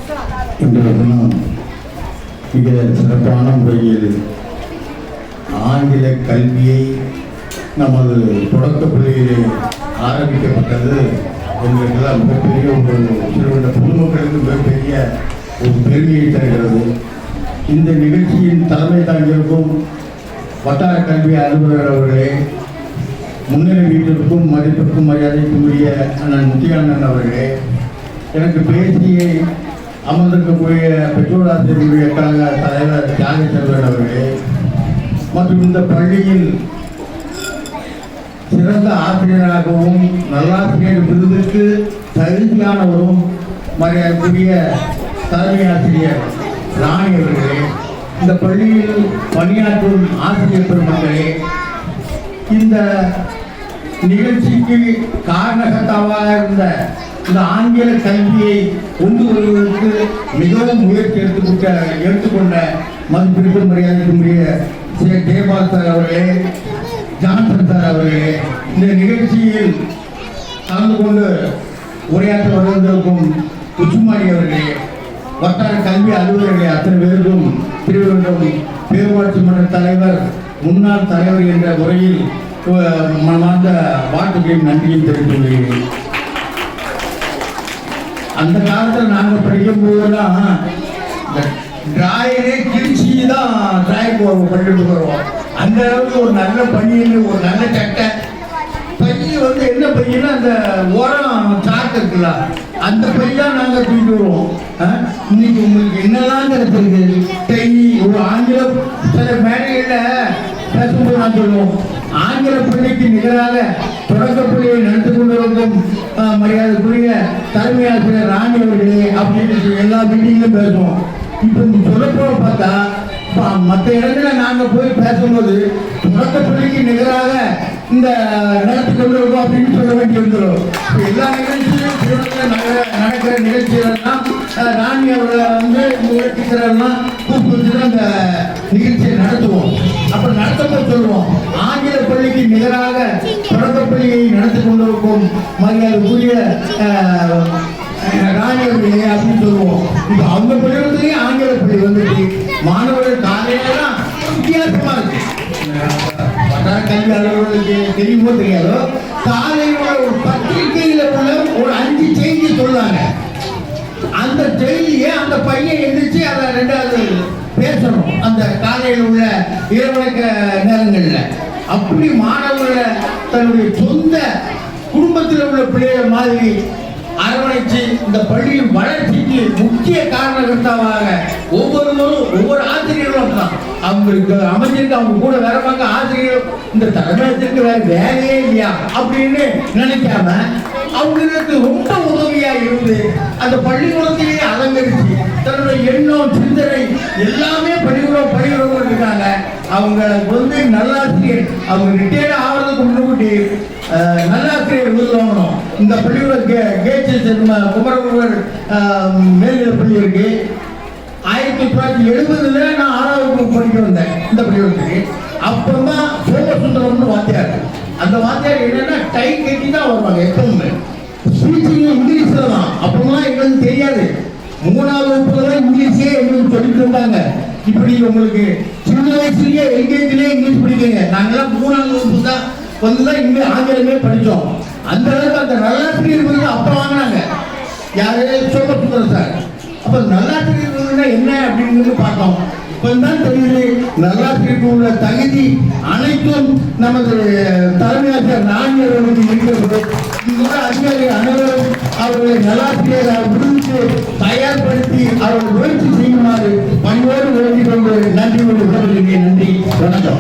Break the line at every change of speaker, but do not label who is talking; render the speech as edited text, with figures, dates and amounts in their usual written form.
இன்றைய தினம் மிக சிறப்பான முறையில் ஆங்கில கல்வியை நமது தொடக்க பள்ளியிலே ஆரம்பிக்கப்பட்டது எங்களுக்கெல்லாம் மிகப்பெரிய ஒரு சிறுவந்த பொதுமக்களுக்கு மிகப்பெரிய ஒரு பெருமையை தருகிறது. இந்த நிகழ்ச்சியின் தலைமை தாங்கியிருக்கும் வட்டார கல்வி அலுவலர் அவர்களே, முன்னிலை வீட்டிற்கும் மதிப்பிற்கும் மரியாதைக்கும் உரிய அண்ணன் முத்தியானன் அவர்களே, எனக்கு பேசியை அமர்ந்திருக்கக்கூடிய பெற்றோர் ஆசிரியர்களுடைய கழக தலைவர் தியாக செல்வன் அவர்களே, மற்றும் இந்த பள்ளியில் சிறந்த ஆசிரியராகவும் நல்லாசிரியர் விருதுக்கு தகுதியானவரும் மரியாதைக்குரிய தலைமை ஆசிரியர் ராணி அவர்களே, இந்த பள்ளியில் பணியாற்றும் ஆசிரியர் பெருமக்களே, இந்த நிகழ்ச்சிக்கு காரணகர்த்தாவாக இருந்த இந்த ஆங்கில கல்வியை கொண்டு வருவதற்கு மிகவும் முயற்சி எடுத்துக்கொண்ட மதிப்பிற்கு மரியாதைக்குரிய ஜெயபால் சார் அவர்களே, ஜான்சன் சார் அவர்களே, இந்த நிகழ்ச்சியில் கலந்து கொண்டு உரையாற்ற வந்திருக்கும் உச்சுமாரி அவர்களே, வட்டார கல்வி அலுவலர்களே, அத்தனை பேருக்கும் திருவள்ளம் பேரூராட்சி மன்ற தலைவர் முன்னாள் தலைவர் என்ற முறையில் மனமார்ந்த வாழ்த்துக்களையும் நன்றியும் தெரிவித்துக் கொள்கிறேன். அந்த காலத்தில் நாங்கள் படிக்கும் போதெல்லாம் டிராயரே கிழிச்சி தான் டிராயிங் பண்ணிட்டு வருவோம். அந்த அளவுக்கு ஒரு நல்ல பையன், ஒரு நல்ல சட்டை பையன் என்ன பையன்னா அந்த உரம் சாக்கு இருக்குல்ல, அந்த பையன் நாங்கள் தூக்கிட்டு வருவோம். இன்னைக்கு உங்களுக்கு என்னெல்லாம் கிடைச்சிருக்கு கை ஒரு ஆங்கிலம் சில மேடைகளில் பேசும்போது நான் சொல்லுவோம், ஆங்கில பள்ளிக்கு நிகராக தொடக்க பள்ளியை நடத்தி கொண்டிருக்கும் மரியாதைக்குரிய தலைமை ஆசிரியர் ராணி அவர்களே அப்படின்னு எல்லா மீட்டிங்லையும் பேசுவோம். இப்போ சொல்லப்போக பார்த்தா மற்ற இடத்துல நாங்கள் போய் பேசும்போது தொடக்க பள்ளிக்கு நிகராக இந்த நடத்தி கொண்டிருக்கோம் அப்படின்னு சொல்ல வேண்டி வந்துடும். எல்லா நிகழ்ச்சியும் நடக்கிற நிகழ்ச்சிகள்லாம் ராணி அவர்களை டீச்சரெல்லாம் கூப்பிட்டு அந்த நிகழ்ச்சியை நடத்துவோம். அப்புறம் நடத்தப்போ சொல்லுவோம், ஆங்கில பள்ளிக்கு நிகராக தொடக்க பள்ளியை நடத்தி கொண்டிருக்கும் மரியாதைக்குரிய ராணி அவர்களே அப்படின்னு சொல்லுவோம். இப்போ அவங்க பள்ளிக்கூடத்துலேயும் ஆங்கில பள்ளி வந்துட்டு மாணவர்கள் காலையிலாம் வித்தியாசமா இருக்கு. வட்டார கல்வி அலுவலர்களுக்கு தெரியுமோ தெரியாதோ, காலையில் ஒரு பத்திரிகையில உள்ள ஒரு 5 செய்தி சொல்றாங்க. அந்த செய்தியை அந்த பையன் எந்திரிச்சு அதை 2வது பேசணும் அந்த காலையில் உள்ள இரவணக்க நேரங்கள்ல. அப்படி மாணவர்களை தன்னுடைய சொந்த குடும்பத்தில் உள்ள பிள்ளைகள் மாதிரி அரவணைச்சு இந்த பள்ளியின் வளர்ச்சிக்கு முக்கிய காரணகர்த்தாவாக ஒவ்வொருவரும் ஒவ்வொரு ஆசிரியர்களும் தான். அவங்களுக்கு அமைச்சிருக்கு, அவங்க கூட வரவாங்க ஆசிரியர் இந்த தலைமையத்திற்கு வேற வேலையே இல்லையா அப்படின்னு நினைக்காம அவங்களுக்கு ரொம்ப உதவியா இருந்து அந்த பள்ளிக்கூடத்திலேயே அலங்கரிச்சு தன்னுடைய எண்ணம் சிந்தனை எல்லாமே பள்ளிக்கூடம் இருக்காங்க. அவங்க நல்லாசிரியர், அவங்க ரிட்டையர்ட் ஆகிறதுக்கு முன்னாடி நல்லாசிரியர் விருது வாங்கணும். இந்த பள்ளியோட குமரகுருவர் மேல்நிலைப் பள்ளி இருக்கு. 1970 நான் 6வது வகுப்பு படிக்க வந்தேன் இந்த பள்ளிக்கூடத்துக்கு. அப்பதான் சோமசுந்தரம்னு வாத்தியார். அந்த வாத்தியார் என்னன்னா டை கட்டி தான் வருவாங்க எப்பவுமே. ஸ்பீச்சிங் இங்கிலீஷ்ல தான். அப்பதான் எங்களுக்கு தெரியாது. 3வது வகுப்புல தான் இங்கிலீஷே எங்களுக்கு சொல்லிட்டு இருந்தாங்க. இப்படி உங்களுக்கு சின்ன வயசுலயே எல்கேஜிலேயே இங்கிலீஷ் படிக்கீங்க. நாங்கெல்லாம் 3வது வகுப்பு தான் வந்துதான் இங்க ஆங்கிலமே படித்தோம். அந்த அளவுக்கு அந்த நல்லாசிரியர் விருது அப்ப வாங்கினாங்க. யாரு? சோமசுந்தரம் சார். அப்ப நல்லாசிரியர் விருதுனா என்ன அப்படின்னு பார்த்தோம். இப்பதான் தெரியுது நல்லாசிரியருக்கு உள்ள தகுதி அனைத்தும் நமது தலைமை ஆசிரியர் ராணி அவர்களுக்கு இருக்கிறது. இங்குள்ள அதிகாரி அனைவரும் அவர்களை நல்லாசிரியர் விருதுக்கு தயார்படுத்தி அவர்கள் முயற்சி செய்யுமாறு பணியோடு வேண்டிக் கொண்டு நன்றி கொண்டு நன்றி, வணக்கம்.